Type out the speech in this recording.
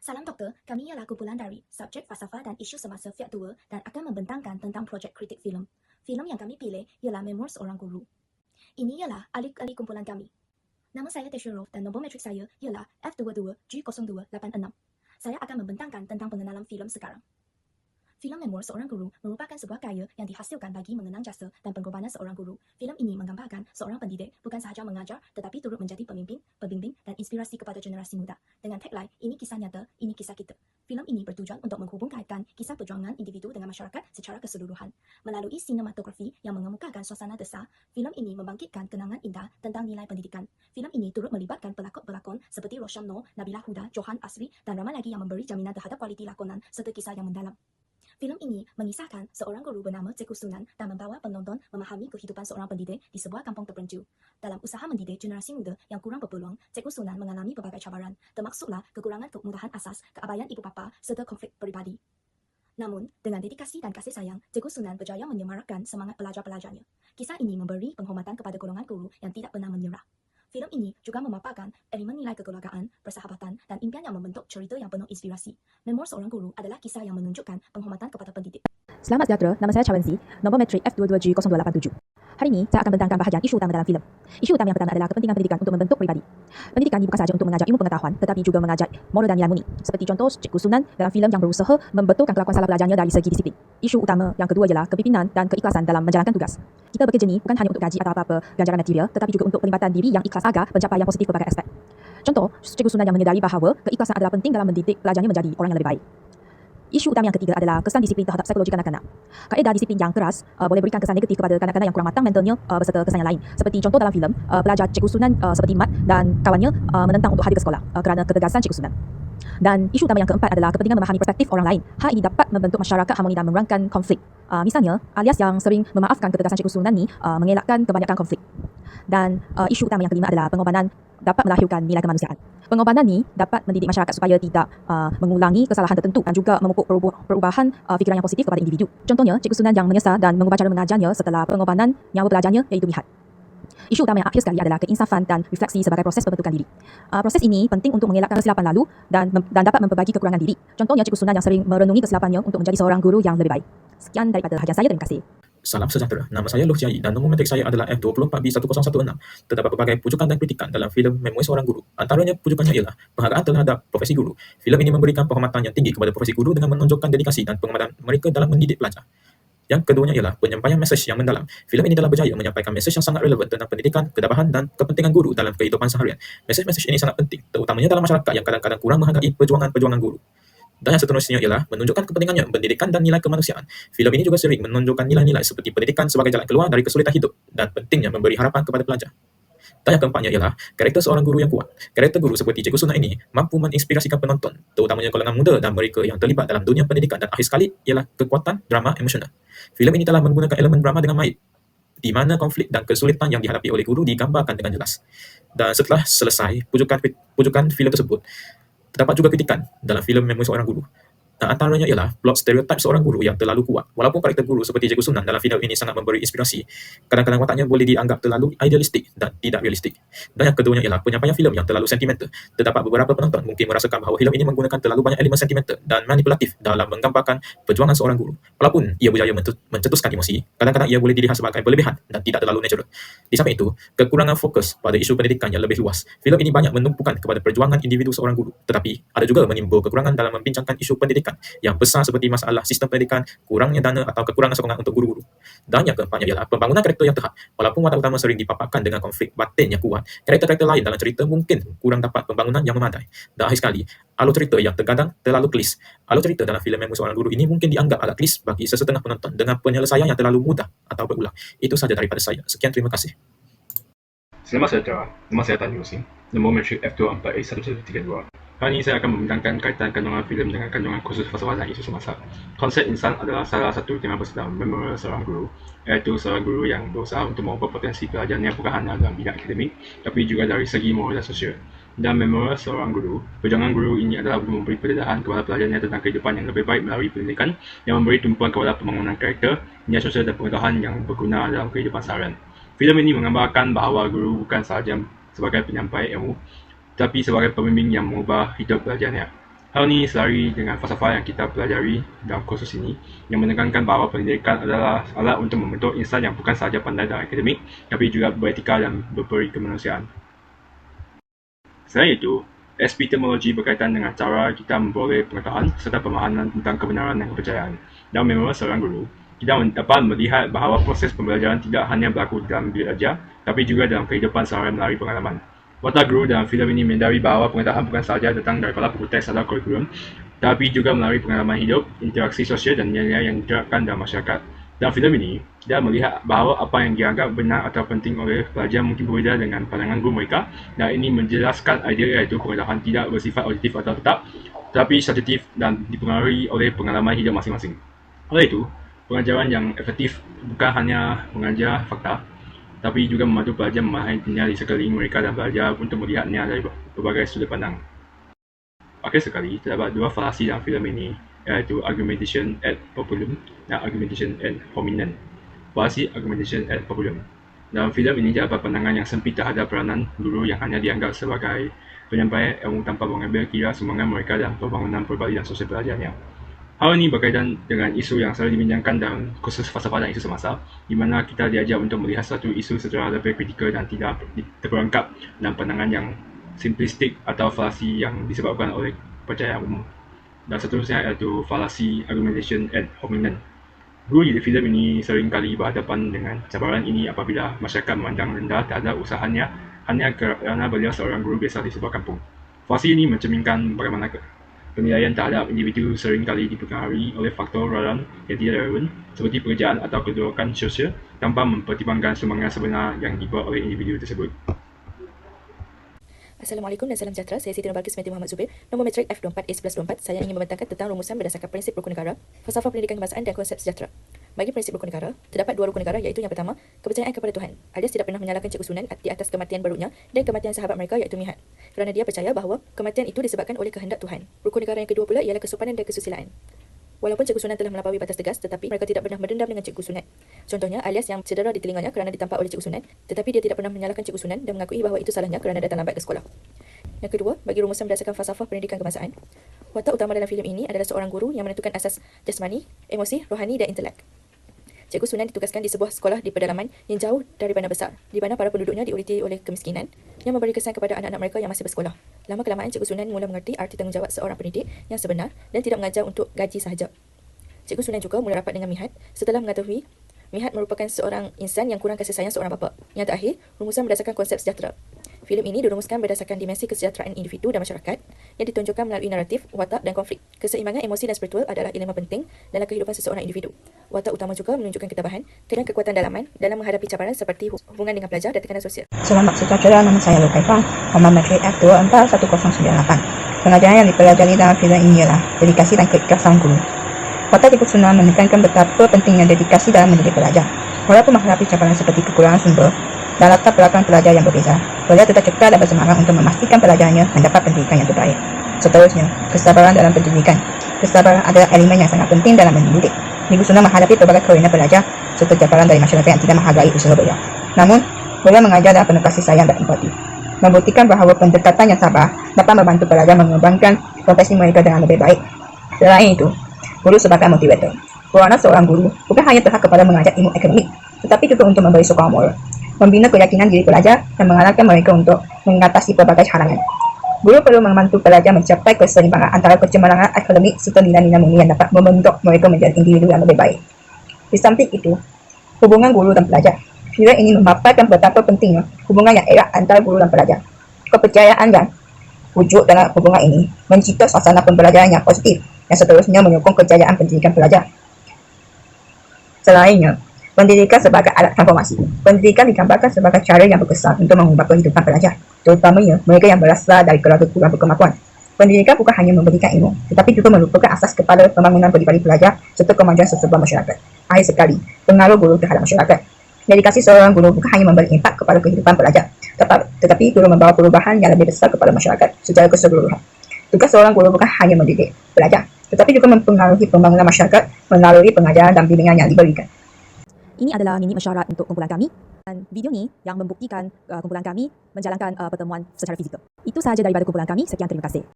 Salam doktor, kami ialah kumpulan dari subjek falsafah dan isu semasa Fiat Tua dan akan membentangkan tentang projek kritik filem. Filem yang kami pilih ialah Memoir Seorang Guru. Ini ialah ahli-ahli kumpulan kami. Nama saya Teshurov dan nombor metrik saya ialah F22G0286. Saya akan membentangkan tentang pengenalan filem sekarang. Filem Memoir Seorang Guru merupakan sebuah karya yang dihasilkan bagi mengenang jasa dan pengorbanan seorang guru. Filem ini menggambarkan seorang pendidik bukan sahaja mengajar tetapi turut menjadi pemimpin, pembimbing dan inspirasi kepada generasi muda. Dengan tagline, ini kisah nyata, ini kisah kita. Filem ini bertujuan untuk menghubungkan kisah perjuangan individu dengan masyarakat secara keseluruhan. Melalui sinematografi yang mengemukakan suasana desa, filem ini membangkitkan kenangan indah tentang nilai pendidikan. Filem ini turut melibatkan pelakon-pelakon seperti Rosham Noor, Nabila Huda, Johan Asri dan ramai lagi yang memberi jaminan terhadap kualiti lakonan serta kisah yang mendalam. Filem ini mengisahkan seorang guru bernama Cikgu Sunan dan membawa penonton memahami kehidupan seorang pendidik di sebuah kampung terpencil. Dalam usaha mendidik generasi muda yang kurang berpeluang, Cikgu Sunan mengalami berbagai cabaran, termaksudlah kekurangan kemudahan asas, keabaian ibu bapa serta konflik peribadi. Namun, dengan dedikasi dan kasih sayang, Cikgu Sunan berjaya menyemarakkan semangat pelajar-pelajarnya. Kisah ini memberi penghormatan kepada golongan guru yang tidak pernah menyerah. Filem ini juga memaparkan elemen nilai kekeluargaan, persahabatan, dan impian yang membentuk cerita yang penuh inspirasi. Memoir Seorang Guru adalah kisah yang menunjukkan penghormatan kepada pendidik. Selamat sejahtera, nama saya Chawensi, nombor metrik F22G0287. Hari ini, saya akan bentangkan bahagian isu utama dalam filem. Isu utama yang pertama adalah kepentingan pendidikan untuk membentuk pribadi. Pendidikan ini bukan sahaja untuk mengajar ilmu pengetahuan, tetapi juga mengajar moral dan nilai murni. Seperti contoh Cikgu Sunan dalam filem yang berusaha membetulkan kelakuan salah pelajarnya dari segi disiplin. Isu utama yang kedua ialah kepimpinan dan keikhlasan dalam menjalankan tugas. Kita bekerja ni bukan hanya untuk gaji atau apa-apa ganjaran material, tetapi juga untuk pelibatan diri yang ikhlas agar pencapaian positif berbagai aspek. Contoh, Cikgu Sunan yang menyedari bahawa keikhlasan adalah penting dalam mendidik pelajarnya menjadi orang yang lebih baik. Isu utama yang ketiga adalah kesan disiplin terhadap psikologi kanak-kanak. Kaedah disiplin yang keras boleh berikan kesan negatif kepada kanak-kanak yang kurang matang mentalnya beserta kesan yang lain. Seperti contoh dalam filem, pelajar Cikgu Sunan seperti Mat dan kawannya menentang untuk hadir ke sekolah kerana ketegasan Cikgu Sunan. Dan isu utama yang keempat adalah kepentingan memahami perspektif orang lain. Hal ini dapat membentuk masyarakat harmoni dan mengurangkan konflik. Misalnya, alias yang sering memaafkan ketegasan Cikgu Sunan ni mengelakkan kebanyakan konflik. Dan isu utama yang kelima adalah pengorbanan dapat melahirkan nilai kemanusiaan. Pengorbanan ni dapat mendidik masyarakat supaya tidak mengulangi kesalahan tertentu dan juga memupuk perubahan fikiran yang positif kepada individu. Contohnya, Cikgu Sunan yang menyesal dan mengubah cara mengajarnya setelah pengorbanan nyawa pelajarnya iaitu Mihat. Isu utama yang akhir sekali adalah keinsafan dan refleksi sebagai proses pembentukan diri. Proses ini penting untuk mengelakkan kesilapan lalu dan dapat memperbagi kekurangan diri. Contohnya Cikgu Sunan yang sering merenungi kesilapannya untuk menjadi seorang guru yang lebih baik. Sekian daripada hajian saya, terima kasih. Salam sejahtera, nama saya Loh Jai dan nombor metrik saya adalah F24B1016. Terdapat berbagai pujukan dan kritikan dalam filem Memoir Seorang Guru. Antaranya pujukannya ialah penghargaan terhadap profesi guru. Filem ini memberikan penghormatan yang tinggi kepada profesi guru dengan menonjolkan dedikasi dan pengabdian mereka dalam mendidik pelajar. Yang keduanya ialah penyampaian mesej yang mendalam. Filem ini telah berjaya menyampaikan mesej yang sangat relevan tentang pendidikan, kedabahan dan kepentingan guru dalam kehidupan seharian. Mesej-mesej ini sangat penting, terutamanya dalam masyarakat yang kadang-kadang kurang menghargai perjuangan guru. Dan yang seterusnya ialah menunjukkan kepentingannya pendidikan dan nilai kemanusiaan. Filem ini juga sering menonjolkan nilai-nilai seperti pendidikan sebagai jalan keluar dari kesulitan hidup dan pentingnya memberi harapan kepada pelajar. Dan yang keempatnya ialah karakter seorang guru yang kuat. Karakter guru seperti Cikgu Sunan ini mampu menginspirasikan penonton, terutamanya kalangan muda dan mereka yang terlibat dalam dunia pendidikan. Dan akhir sekali ialah kekuatan drama emosional. Filem ini telah menggunakan elemen drama dengan baik, di mana konflik dan kesulitan yang dihadapi oleh guru digambarkan dengan jelas. Dan setelah selesai pujukan filem tersebut, terdapat juga kritikan dalam filem Memoir Seorang Guru. Dan antaranya ialah plot stereotip seorang guru yang terlalu kuat. Walaupun karakter guru seperti Cikgu Sunan dalam filem ini sangat memberi inspirasi, kadang-kadang wataknya boleh dianggap terlalu idealistik dan tidak realistik. Dan yang keduanya ialah penyampaian filem yang terlalu sentimental. Terdapat beberapa penonton mungkin merasakan bahawa filem ini menggunakan terlalu banyak elemen sentimental dan manipulatif dalam menggambarkan perjuangan seorang guru. Walaupun ia berjaya mencetuskan emosi, kadang-kadang ia boleh dilihat sebagai berlebihan dan tidak terlalu natural. Di samping itu, kekurangan fokus pada isu pendidikan yang lebih luas. Filem ini banyak menumpukan kepada perjuangan individu seorang guru, tetapi ada juga menimbul kekurangan dalam membincangkan isu pendidikan yang besar seperti masalah sistem pendidikan, kurangnya dana atau kekurangan sokongan untuk guru-guru. Dan yang keempatnya ialah pembangunan karakter yang tepat. Walaupun watak utama sering dipaparkan dengan konflik batin yang kuat, karakter-karakter lain dalam cerita mungkin kurang dapat pembangunan yang memadai. Dan akhir sekali, alur cerita yang terkadang terlalu klis. Alur cerita dalam filem Memoir Seorang Guru ini mungkin dianggap agak klis bagi sesetengah penonton dengan penyelesaian yang terlalu mudah atau berulang. Itu sahaja daripada saya. Sekian, terima kasih. Selamat sejahtera, nama saya Tan Yusing, nombor metrik F24A1132. Hari ini saya akan membentangkan kaitan kandungan filem dengan kandungan khusus falsafah dan isu semasa. Konsep insan adalah salah satu tema besar dalam Memoir Seorang Guru, iaitu seorang guru yang berusaha untuk mengubah potensi pelajarnya bukan hanya dalam bidang akademik, tapi juga dari segi moral dan sosial. Dalam Memoir Seorang Guru, perjuangan guru ini adalah untuk memberi pendedahan kepada pelajarnya tentang kehidupan yang lebih baik melalui pendidikan yang memberi tumpuan kepada pembangunan karakter, nilai sosial dan pengetahuan yang berguna dalam kehidupan seharian. Filem ini menggambarkan bahawa guru bukan sahaja sebagai penyampai ilmu, tetapi sebagai pembimbing yang mengubah hidup pelajarnya. Hal ini selari dengan falsafah yang kita pelajari dalam kursus ini yang menekankan bahawa pendidikan adalah alat untuk membentuk insan yang bukan sahaja pandai dalam akademik tapi juga beretika dan berperi kemanusiaan. Selain itu, epistemologi berkaitan dengan cara kita memperoleh pengetahuan serta pemahaman tentang kebenaran dan kepercayaan. Dalam memori seorang guru, kita dapat melihat bahawa proses pembelajaran tidak hanya berlaku dalam bilik ajar, tapi juga dalam kehidupan seharian melalui pengalaman. Watak guru dalam filem ini menyadari bahawa pengetahuan bukan sahaja datang daripada buku teks atau kurikulum, tapi juga melalui pengalaman hidup, interaksi sosial dan nilai-nilai yang diterapkan dalam masyarakat. Dalam filem ini, dia melihat bahawa apa yang dianggap benar atau penting oleh pelajar mungkin berbeza dengan pandangan guru mereka, dan ini menjelaskan idea iaitu pengetahuan tidak bersifat objektif atau tetap, tetapi subjektif dan dipengaruhi oleh pengalaman hidup masing-masing. Oleh itu, pengajaran yang efektif bukan hanya mengajar fakta, tapi juga membantu pelajar memahami dunia di sekeliling mereka dan belajar untuk melihatnya dari berbagai sudut pandang. Akhir sekali, terdapat dua falasi dalam filem ini, iaitu argumentation ad populum dan argumentation ad hominem. Falasi argumentation ad populum. Dalam filem ini terdapat pandangan yang sempit terhadap peranan guru yang hanya dianggap sebagai penyampai ilmu tanpa mengambil kira sumbangan mereka dalam pembangunan peribadi dan sosial pelajarnya. Hal ini berkaitan dengan isu yang selalu dibincangkan dalam kursus falsafah dan isu semasa, di mana kita diajar untuk melihat satu isu secara lebih kritikal dan tidak terperangkap dalam pandangan yang simplistik atau falasi yang disebabkan oleh kepercayaan umum. Dan seterusnya iaitu falasi argumentation ad hominem. Guru di filem ini sering kali berhadapan dengan cabaran ini apabila masyarakat memandang rendah terhadap usahanya hanya kerana beliau seorang guru biasa di sebuah kampung. Falasi ini mencerminkan bagaimana penilaian terhadap individu sering kali dipengaruhi oleh faktor rawan yang tidak relevan seperti pekerjaan atau kedudukan sosial tanpa mempertimbangkan sumbangan sebenar yang dibuat oleh individu tersebut. Assalamualaikum dan salam sejahtera. Saya Siti Nurbalqis binti Muhammad Zubir. Nombor matrik F24A1124. Saya ingin membentangkan tentang rumusan berdasarkan prinsip rukun negara, falsafah pendidikan kebangsaan dan konsep sejahtera. Bagi prinsip rukun negara, terdapat dua rukun negara iaitu yang pertama, kepercayaan kepada Tuhan, alias tidak pernah menyalahkan Cikgu Sunan di atas kematian barunya dan kematian sahabat mereka iaitu Mihat, kerana dia percaya bahawa kematian itu disebabkan oleh kehendak Tuhan. Rukun negara yang kedua pula ialah kesopanan dan kesusilaan. Walaupun Cikgu Sunan telah melampaui batas tegas, tetapi mereka tidak pernah berdendam dengan Cikgu Sunan. Contohnya, alias yang cedera di telinganya kerana ditampak oleh Cikgu Sunan, tetapi dia tidak pernah menyalahkan Cikgu Sunan dan mengakui bahawa itu salahnya kerana datang lambat ke sekolah. Yang kedua, bagi rumusan berdasarkan falsafah pendidikan kebangsaan, watak utama dalam filem ini adalah seorang guru yang menentukan asas jasmani, emosi, rohani dan intelek. Cikgu Sunan ditugaskan di sebuah sekolah di pedalaman yang jauh dari bandar besar, di mana para penduduknya diuliti oleh kemiskinan yang memberi kesan kepada anak-anak mereka yang masih bersekolah. Lama kelamaan, Cikgu Sunan mula mengerti arti tanggungjawab seorang pendidik yang sebenar dan tidak mengajar untuk gaji sahaja. Cikgu Sunan juga mula rapat dengan Mihat setelah mengetahui Mihat merupakan seorang insan yang kurang kasih sayang seorang bapa. Yang terakhir, rumusan berdasarkan konsep sejahtera. Filem ini dirumuskan berdasarkan dimensi kesejahteraan individu dan masyarakat yang ditunjukkan melalui naratif, watak dan konflik. Keseimbangan emosi dan spiritual adalah elemen penting dalam kehidupan seseorang individu. Watak utama juga menunjukkan ketabahan dan kekuatan dalaman dalam menghadapi cabaran seperti hubungan dengan pelajar dan tekanan sosial. Selamat sejahtera, nama saya Lukaifah, Nombor matrik F24198. Pengajaran yang dipelajari dalam filem ini ialah dedikasi dan keikhlasan guru. Watak Cikgu Sunan menekankan betapa pentingnya dedikasi dalam mendidik pelajar. Walaupun menghadapi cabaran seperti kekurangan sumber dan latar belakang pelajar yang berbeza, pelajar tetap kekal dan bersemangat untuk memastikan pelajarnya mendapat pendidikan yang terbaik. Seterusnya, kesabaran dalam pendidikan. Kesabaran adalah elemen yang sangat penting dalam mendidik. Cikgu Sunan menghadapi pelbagai kerugian pelajar serta cabaran dari masyarakat yang tidak menghargai usaha beliau. Namun, beliau mengajar dalam penuh kasih sayang dan empati, membuktikan bahawa pendekatan yang sabar dapat membantu pelajar mengembangkan profesi mereka dengan lebih baik. Selain itu, guru sebagai motivator. Peranan seorang guru bukan hanya berhak kepada mengajar ilmu akademik, tetapi juga untuk memberi sokongan moral, membina keyakinan diri pelajar dan mengarahkan mereka untuk mengatasi pelbagai halangan. Guru perlu membantu pelajar mencapai keseimbangan antara kecemerlangan akademik serta nilai-nilai murni yang dapat membentuk mereka menjadi individu yang lebih baik. Di samping itu, hubungan guru dan pelajar. Filem ini memaparkan betapa pentingnya hubungan yang erat antara guru dan pelajar. Kepercayaan yang wujud dalam hubungan ini mencipta suasana pembelajaran yang positif yang seterusnya menyokong kejayaan pendidikan pelajar. Selainnya, pendidikan sebagai alat transformasi. Pendidikan digambarkan sebagai cara yang berkesan untuk mengubah kehidupan pelajar, terutamanya mereka yang berasal dari keluarga kurang berkemampuan. Pendidikan bukan hanya memberikan ilmu, tetapi juga merupakan asas kepada pembangunan pribadi pelajar serta kemajuan sesebuah masyarakat. Akhir sekali, pengaruh guru terhadap masyarakat. Dedikasi seorang guru bukan hanya memberi impak kepada kehidupan pelajar, tetapi juga membawa perubahan yang lebih besar kepada masyarakat secara keseluruhan. Tugas seorang guru bukan hanya mendidik pelajar, tetapi juga mempengaruhi pembangunan masyarakat melalui pengajaran dan bimbingan yang diberikan. Ini adalah minit mesyuarat untuk kumpulan kami dan video ni yang membuktikan kumpulan kami menjalankan pertemuan secara fizikal. Itu sahaja daripada kumpulan kami. Sekian, terima kasih.